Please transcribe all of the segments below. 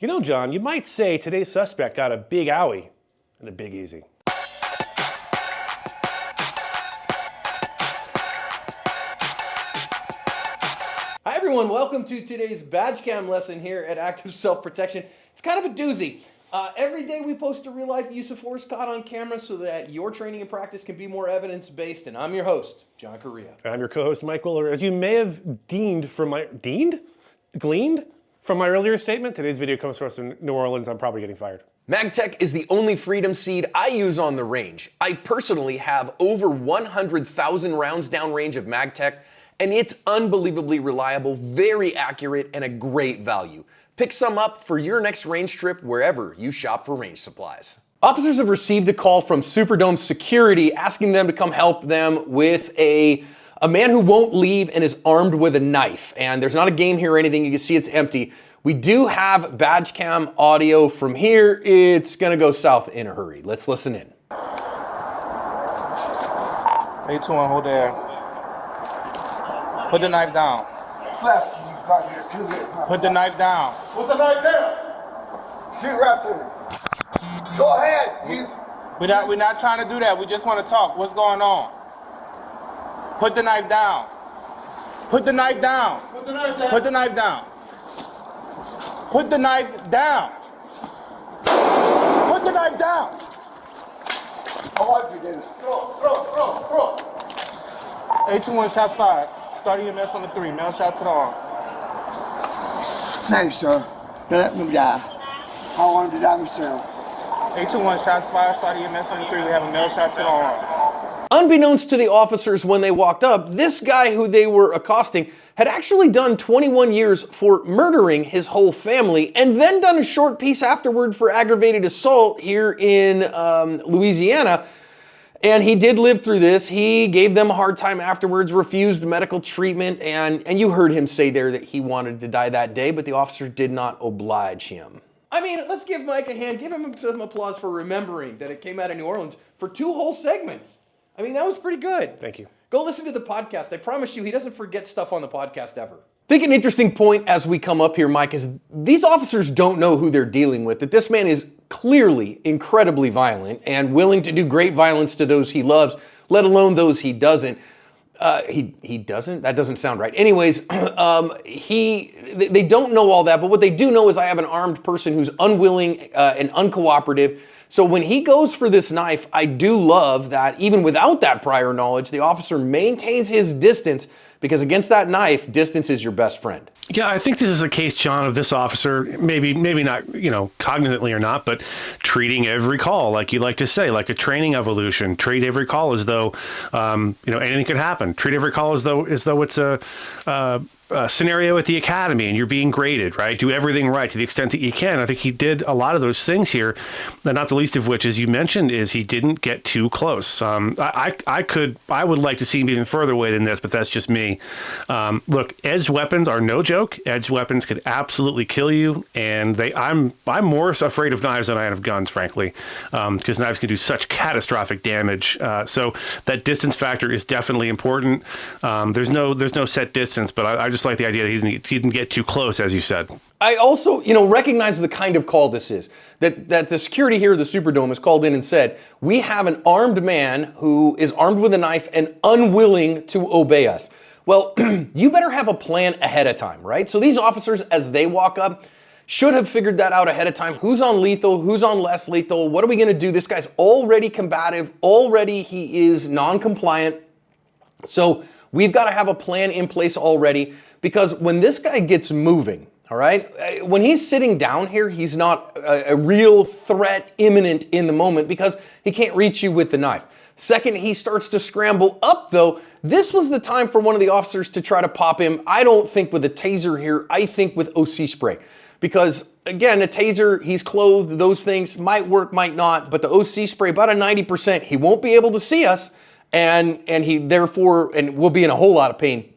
You know, John, you might say today's suspect got a big owie and a big easy. Hi everyone, welcome to today's badge cam lesson here at Active Self-Protection. It's kind of a doozy. Every day we post a real life use of force caught on camera so that your training and practice can be more evidence-based, and I'm your host, John Correa. And I'm your co-host, Mike Willer. As you may have gleaned from my earlier statement, today's video comes from us in New Orleans. I'm probably getting fired. MagTech is the only Freedom Seed I use on the range. I personally have over 100,000 rounds downrange of MagTech, and it's unbelievably reliable, very accurate, and a great value. Pick some up for your next range trip wherever you shop for range supplies. Officers have received a call from Superdome Security asking them to come help them with a man who won't leave and is armed with a knife. And there's not a game here or anything. You can see it's empty. We do have badge cam audio from here. It's gonna go south in a hurry. Let's listen in. 821, hold there. Put the knife down. Put the knife down. Put the knife down. Shoot right through. Go ahead. We're not trying to do that. We just want to talk. What's going on? Put the knife down. Put the knife down. Put the knife down. Put the knife down. Put the knife down. Put the knife down. I want you to throw. 821, shots fired. Start EMS on the 3. Male shot to the arm. Thanks, sir. Don't let me die. I wanted to die myself. 821, shots fired. Start EMS on the 3. We have a male shot to the arm. Unbeknownst to the officers when they walked up, this guy who they were accosting had actually done 21 years for murdering his whole family and then done a short piece afterward for aggravated assault here in Louisiana. And he did live through this. He gave them a hard time afterwards, refused medical treatment, and you heard him say there that he wanted to die that day, but the officer did not oblige him. I mean, let's give Mike a hand. Give him some applause for remembering that it came out of New Orleans for 2 whole segments. I mean, that was pretty good. Thank you. Go listen to the podcast. I promise you, he doesn't forget stuff on the podcast ever. I think an interesting point as we come up here, Mike, is these officers don't know who they're dealing with, that this man is clearly incredibly violent and willing to do great violence to those he loves, let alone those he doesn't. He doesn't? That doesn't sound right. Anyways, they don't know all that, but what they do know is I have an armed person who's unwilling and uncooperative. So when he goes for this knife, I do love that even without that prior knowledge, the officer maintains his distance, because against that knife, distance is your best friend. Yeah, I think this is a case, John, of this officer, maybe not, cognizantly or not, but treating every call, like you like to say, like a training evolution. Treat every call as though, anything could happen. Treat every call as though it's a scenario at the academy and you're being graded, right? Do everything right to the extent that you can. I think he did a lot of those things here, and not the least of which, as you mentioned, is he didn't get too close. I would like to see him even further away than this, but that's just me. Look, edged weapons are no joke. Edged weapons could absolutely kill you, and I'm more afraid of knives than I am of guns, frankly, because knives can do such catastrophic damage. So that distance factor is definitely important. There's no set distance, but I just like the idea that he didn't get too close, as you said. I also, recognize the kind of call this is. That the security here at the Superdome has called in and said, we have an armed man who is armed with a knife and unwilling to obey us. Well, you better have a plan ahead of time, right? So these officers, as they walk up, should have figured that out ahead of time. Who's on lethal? Who's on less lethal? What are we going to do? This guy's already combative. Already he is non-compliant. So we've got to have a plan in place already, because when this guy gets moving, all right, when he's sitting down here, he's not a real threat imminent in the moment because he can't reach you with the knife. Second, he starts to scramble up, though. This was the time for one of the officers to try to pop him. I don't think with a taser here. I think with OC spray. Because, again, a taser, he's clothed, those things might work, might not. But the OC spray, about a 90%, he won't be able to see us. And he therefore, and will be in a whole lot of pain.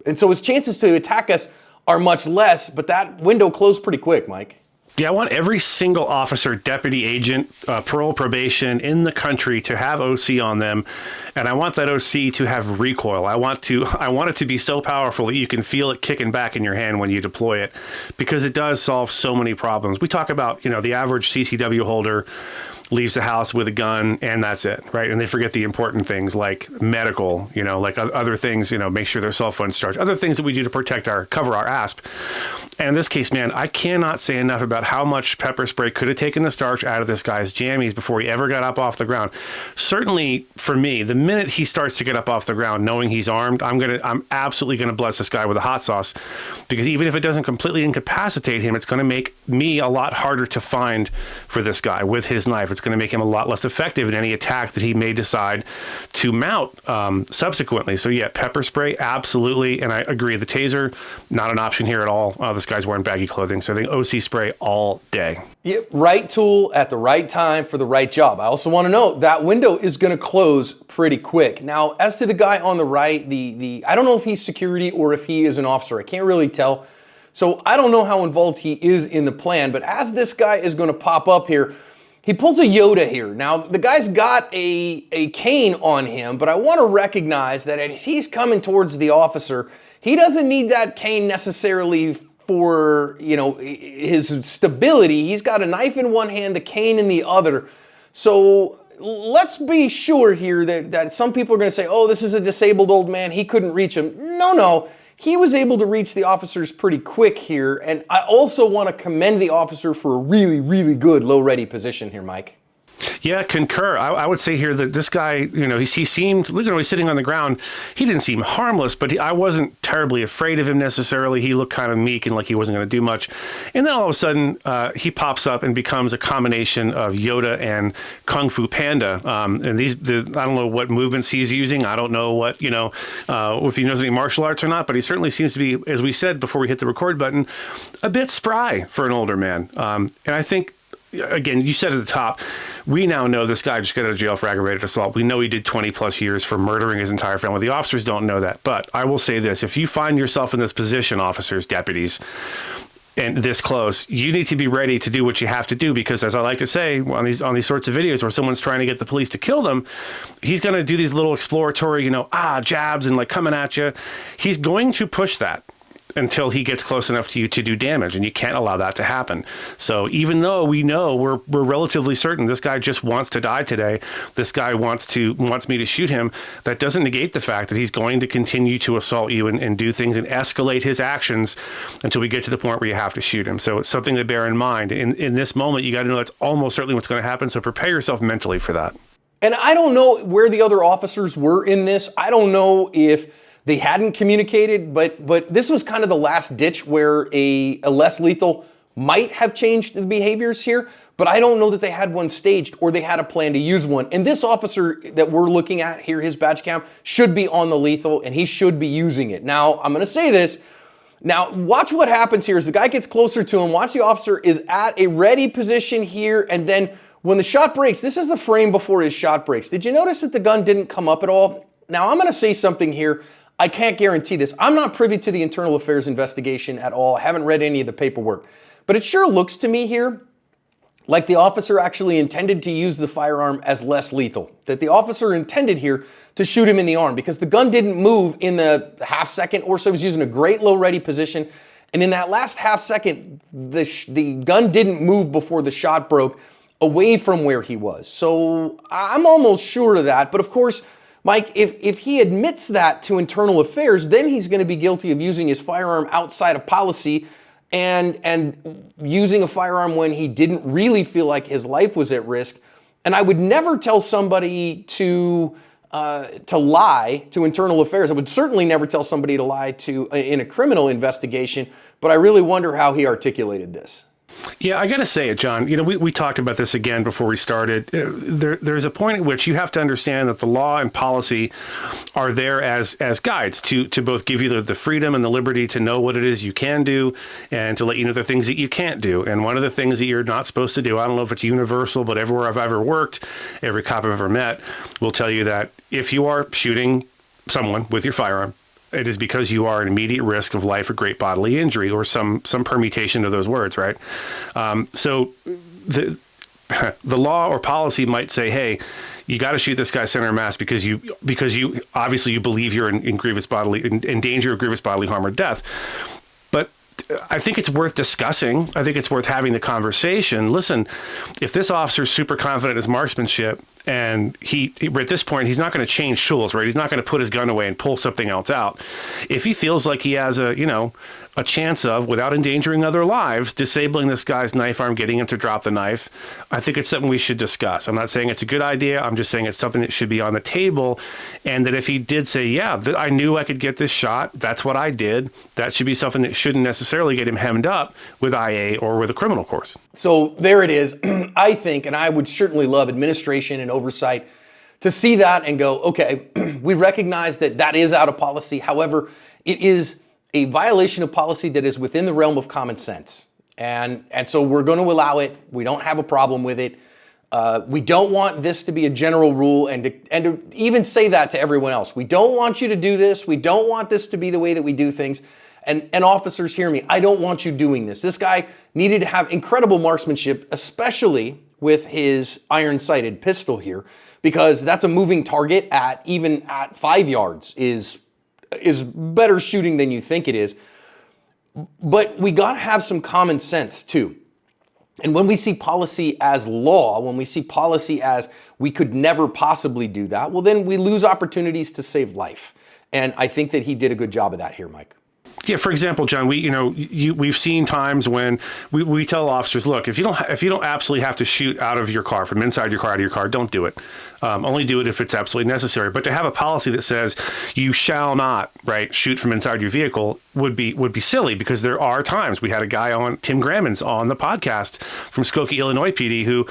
And so his chances to attack us are much less, but that window closed pretty quick, Mike. Yeah, I want every single officer, deputy, agent, parole, probation in the country to have OC on them, and I want that OC to have recoil. I want it to be so powerful that you can feel it kicking back in your hand when you deploy it, because it does solve so many problems. We talk about, the average CCW holder leaves the house with a gun and that's it, right? And they forget the important things like medical, like other things, make sure their cell phone's charged, other things that we do to cover our ASP. And in this case, man, I cannot say enough about how much pepper spray could have taken the starch out of this guy's jammies before he ever got up off the ground. Certainly for me, the minute he starts to get up off the ground, knowing he's armed, I'm absolutely going to bless this guy with a hot sauce, because even if it doesn't completely incapacitate him, it's going to make me a lot harder to find for this guy with his knife. It's going to make him a lot less effective in any attack that he may decide to mount subsequently. So yeah, pepper spray, absolutely. And I agree, the taser, not an option here at all. This guy's wearing baggy clothing. So I think OC spray all day. Yeah, right tool at the right time for the right job. I also want to note that window is going to close pretty quick. Now, as to the guy on the right, I don't know if he's security or if he is an officer. I can't really tell. So I don't know how involved he is in the plan, but as this guy is going to pop up here, he pulls a Yoda here. Now, the guy's got a cane on him, but I want to recognize that as he's coming towards the officer, he doesn't need that cane necessarily for, his stability. He's got a knife in one hand, the cane in the other. So let's be sure here that some people are going to say, oh, this is a disabled old man, he couldn't reach him. No. He was able to reach the officers pretty quick here, and I also want to commend the officer for a really, really good low-ready position here, Mike. Yeah, concur. I would say here that this guy, he seemed, he's sitting on the ground. He didn't seem harmless, but I wasn't terribly afraid of him necessarily. He looked kind of meek and like he wasn't going to do much. And then all of a sudden, he pops up and becomes a combination of Yoda and Kung Fu Panda. And I don't know what movements he's using. I don't know what, if he knows any martial arts or not, but he certainly seems to be, as we said before we hit the record button, a bit spry for an older man. And I think, again, you said at the top, we now know this guy just got out of jail for aggravated assault. We know he did 20 plus years for murdering his entire family. The officers don't know that. But I will say this, if you find yourself in this position, officers, deputies, and this close, you need to be ready to do what you have to do, because as I like to say on these sorts of videos where someone's trying to get the police to kill them, he's going to do these little exploratory, jabs and like coming at you. He's going to push that until he gets close enough to you to do damage, and you can't allow that to happen. So even though we know we're relatively certain this guy just wants to die today, this guy wants me to shoot him, that doesn't negate the fact that he's going to continue to assault you and do things and escalate his actions until we get to the point where you have to shoot him. So it's something to bear in mind. In this moment, you got to know that's almost certainly what's going to happen. So prepare yourself mentally for that. And I don't know where the other officers were in this. I don't know if they hadn't communicated, but this was kind of the last ditch where a less lethal might have changed the behaviors here, but I don't know that they had one staged or they had a plan to use one. And this officer that we're looking at here, his badge cam, should be on the lethal and he should be using it. Now, I'm going to say this. Now, watch what happens here as the guy gets closer to him. Watch the officer is at a ready position here, and then when the shot breaks, this is the frame before his shot breaks. Did you notice that the gun didn't come up at all? Now, I'm going to say something here. I can't guarantee this. I'm not privy to the internal affairs investigation at all. I haven't read any of the paperwork. But it sure looks to me here like the officer actually intended to use the firearm as less lethal. That the officer intended here to shoot him in the arm, because the gun didn't move in the half second or so. He was using a great low ready position. And in that last half second, the gun didn't move before the shot broke away from where he was. So I'm almost sure of that. But of course, Mike, if he admits that to internal affairs, then he's going to be guilty of using his firearm outside of policy and using a firearm when he didn't really feel like his life was at risk. And I would never tell somebody to lie to internal affairs. I would certainly never tell somebody to lie in a criminal investigation, but I really wonder how he articulated this. Yeah, I got to say it, John. We talked about this again before we started. There's a point at which you have to understand that the law and policy are there as guides to both give you the freedom and the liberty to know what it is you can do and to let you know the things that you can't do. And one of the things that you're not supposed to do, I don't know if it's universal, but everywhere I've ever worked, every cop I've ever met will tell you that if you are shooting someone with your firearm, it is because you are at immediate risk of life or great bodily injury, or some permutation of those words, right? So the law or policy might say, hey, you got to shoot this guy center mass because you obviously you believe you're in danger of grievous bodily harm or death. But I think it's worth discussing. I think it's worth having the conversation. Listen, if this officer's super confident in his marksmanship, and he at this point, he's not going to change tools, right? He's not going to put his gun away and pull something else out. If he feels like he has a chance of, without endangering other lives, disabling this guy's knife arm, getting him to drop the knife, I think it's something we should discuss. I'm not saying it's a good idea. I'm just saying it's something that should be on the table. And that if he did say, yeah, I knew I could get this shot, that's what I did, that should be something that shouldn't necessarily get him hemmed up with IA or with a criminal course. So there it is. I think, and I would certainly love administration and oversight to see that and go, okay, we recognize that is out of policy. However, it is a violation of policy that is within the realm of common sense. And so we're going to allow it. We don't have a problem with it. We don't want this to be a general rule and to even say that to everyone else. We don't want you to do this. We don't want this to be the way that we do things. And officers, hear me. I don't want you doing this. This guy needed to have incredible marksmanship, especially with his iron-sighted pistol here, because that's a moving target even at 5 yards is better shooting than you think it is. But we got to have some common sense too. And when we see policy as law, when we see policy as we could never possibly do that, well, then we lose opportunities to save life. And I think that he did a good job of that here, Mike. Yeah, for example, John, we've seen times when we tell officers, look, if you don't absolutely have to shoot out of your car, from inside your car, out of your car, don't do it. Only do it if it's absolutely necessary. But to have a policy that says you shall not, right, shoot from inside your vehicle would be silly, because there are times. We had a guy on, Tim Grammons, on the podcast from Skokie, Illinois PD, who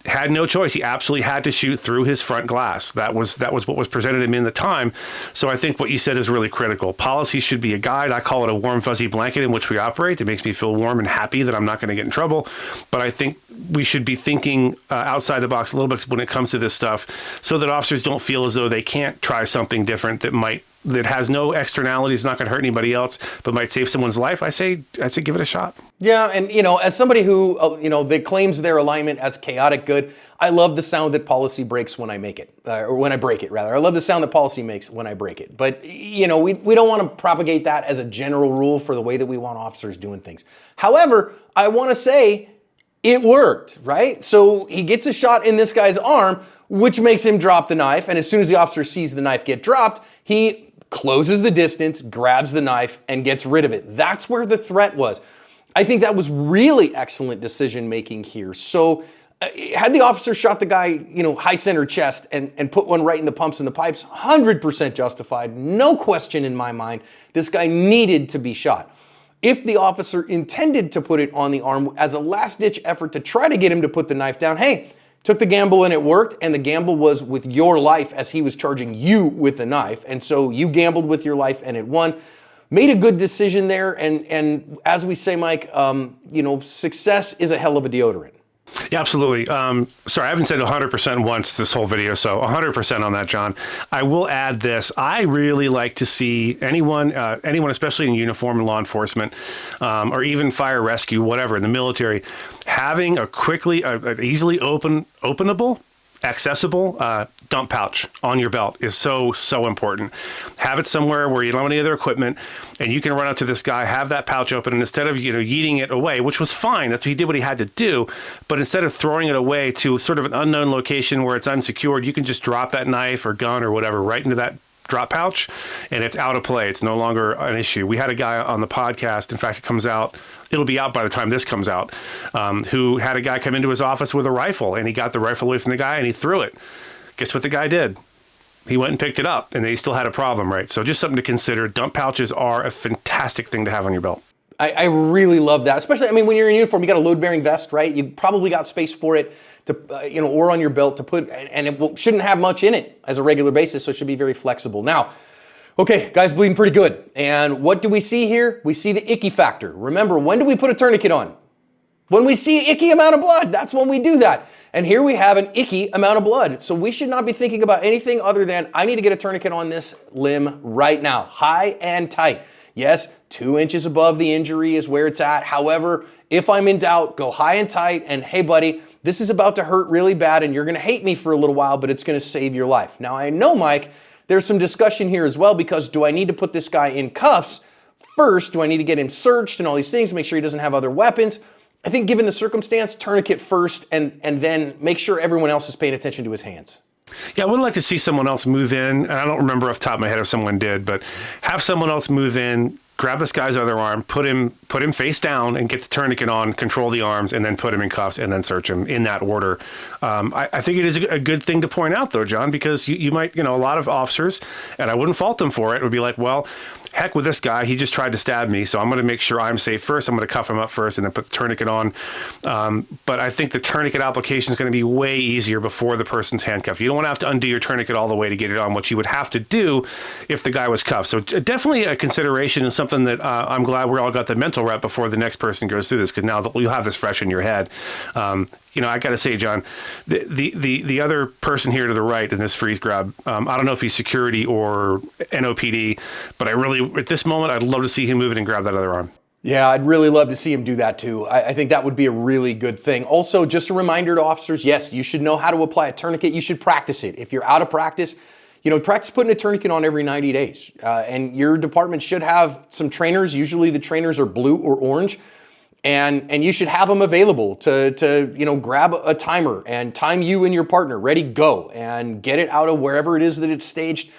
had no choice. He absolutely had to shoot through his front glass. That was what was presented to him in the time. So I think what you said is really critical. Policy should be a guide. I call it a warm, fuzzy blanket in which we operate. It makes me feel warm and happy that I'm not going to get in trouble. But I think we should be thinking outside the box a little bit when it comes to this stuff, so that officers don't feel as though they can't try something different that has no externalities, not going to hurt anybody else, but might save someone's life. I say give it a shot. Yeah, and as somebody who that claims their alignment as chaotic good, I love the sound that policy breaks when I make it, or when I break it rather. I love the sound that policy makes when I break it. But we don't want to propagate that as a general rule for the way that we want officers doing things. However, I want to say it worked, right? So he gets a shot in this guy's arm, which makes him drop the knife. And as soon as the officer sees the knife get dropped, he closes the distance, grabs the knife, and gets rid of it. That's where the threat was. I think that was really excellent decision making here. So had the officer shot the guy, high center chest and put one right in the pumps and the pipes, 100% justified. No question in my mind. This guy needed to be shot. If the officer intended to put it on the arm as a last-ditch effort to try to get him to put the knife down, hey, took the gamble and it worked, and the gamble was with your life as he was charging you with the knife. And so you gambled with your life and it won. Made a good decision there, and as we say, Mike, success is a hell of a deodorant. Yeah, absolutely. Sorry, I haven't said 100% once this whole video, so 100% on that, John. I will add this. I really like to see anyone, especially in uniform and law enforcement, or even fire rescue, whatever, in the military, having a easily openable, accessible dump pouch on your belt is so important. Have it somewhere where you don't have any other equipment, and you can run up to this guy, have that pouch open, and instead of yeeting it away, which was fine, he did what he had to do, but instead of throwing it away to sort of an unknown location where it's unsecured, you can just drop that knife or gun or whatever right into that drop pouch, and it's out of play. It's no longer an issue. We had a guy on the podcast, in fact, it'll be out by the time this comes out, who had a guy come into his office with a rifle, and he got the rifle away from the guy and he threw it. Guess what the guy did? He went and picked it up, and they still had a problem, right? So just something to consider. Dump pouches are a fantastic thing to have on your belt. I really love that, especially, when you're in uniform, you got a load-bearing vest, right? You probably got space for it to, or on your belt to put, and it shouldn't have much in it as a regular basis, so it should be very flexible. Now, okay, guy's bleeding pretty good. And what do we see here? We see the icky factor. Remember, when do we put a tourniquet on? When we see icky amount of blood, that's when we do that. And here we have an icky amount of blood. So we should not be thinking about anything other than, I need to get a tourniquet on this limb right now, high and tight. Yes, 2 inches above the injury is where it's at. However, if I'm in doubt, go high and tight, and hey buddy, this is about to hurt really bad and you're gonna hate me for a little while, but it's gonna save your life. Now I know, Mike, there's some discussion here as well, because do I need to put this guy in cuffs first? Do I need to get him searched and all these things, make sure he doesn't have other weapons? I think given the circumstance, tourniquet first, and then make sure everyone else is paying attention to his hands. Yeah, I would like to see someone else move in. And I don't remember off the top of my head if someone did, but have someone else move in, grab this guy's other arm, put him face down and get the tourniquet on, control the arms, and then put him in cuffs and then search him in that order. I think it is a good thing to point out, though, John, because you might, a lot of officers, and I wouldn't fault them for it, would be like, well, heck with this guy, he just tried to stab me, so I'm going to make sure I'm safe first. I'm going to cuff him up first and then put the tourniquet on. But I think the tourniquet application is going to be way easier before the person's handcuffed. You don't want to have to undo your tourniquet all the way to get it on, which you would have to do if the guy was cuffed. So definitely a consideration, and something that I'm glad we all got the mental rep before the next person goes through this, because now you'll have this fresh in your head. I got to say, John, the other person here to the right in this freeze grab, I don't know if he's security or NOPD, but at this moment, I'd love to see him move it and grab that other arm. Yeah, I'd really love to see him do that too. I think that would be a really good thing. Also, just a reminder to officers, yes, you should know how to apply a tourniquet. You should practice it. If you're out of practice, practice putting a tourniquet on every 90 days. And your department should have some trainers. Usually the trainers are blue or orange. And you should have them available to grab a timer and time you and your partner, ready, go, and get it out of wherever it is that it's staged.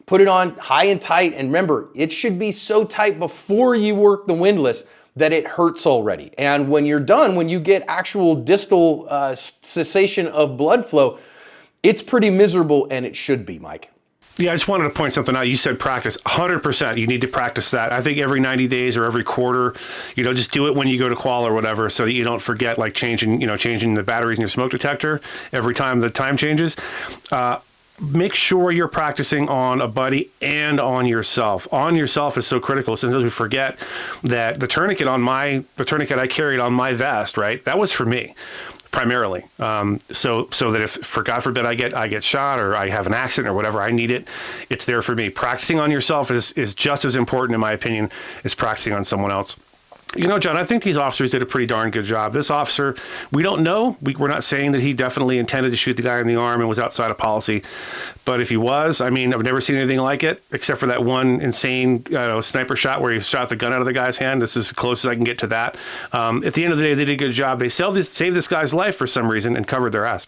Put it on high and tight, and remember, it should be so tight before you work the windlass that it hurts already. And when you're done, when you get actual distal cessation of blood flow, it's pretty miserable, and it should be, Mike. Yeah, I just wanted to point something out. You said practice. 100%. You need to practice that. I think every 90 days or every quarter, just do it when you go to qual or whatever, so that you don't forget, like changing the batteries in your smoke detector every time the time changes. Make sure you're practicing on a buddy and on yourself. On yourself is so critical. Sometimes we forget that the tourniquet I carried on my vest, right? That was for me. Primarily, so that if, for God forbid, I get shot or I have an accident or whatever, I need it. It's there for me. Practicing on yourself is just as important, in my opinion, as practicing on someone else. John, I think these officers did a pretty darn good job. This officer, we don't know. We're not saying that he definitely intended to shoot the guy in the arm and was outside of policy. But if he was, I've never seen anything like it, except for that one insane sniper shot where he shot the gun out of the guy's hand. This is as close as I can get to that. At the end of the day, they did a good job. They saved this guy's life for some reason and covered their ass.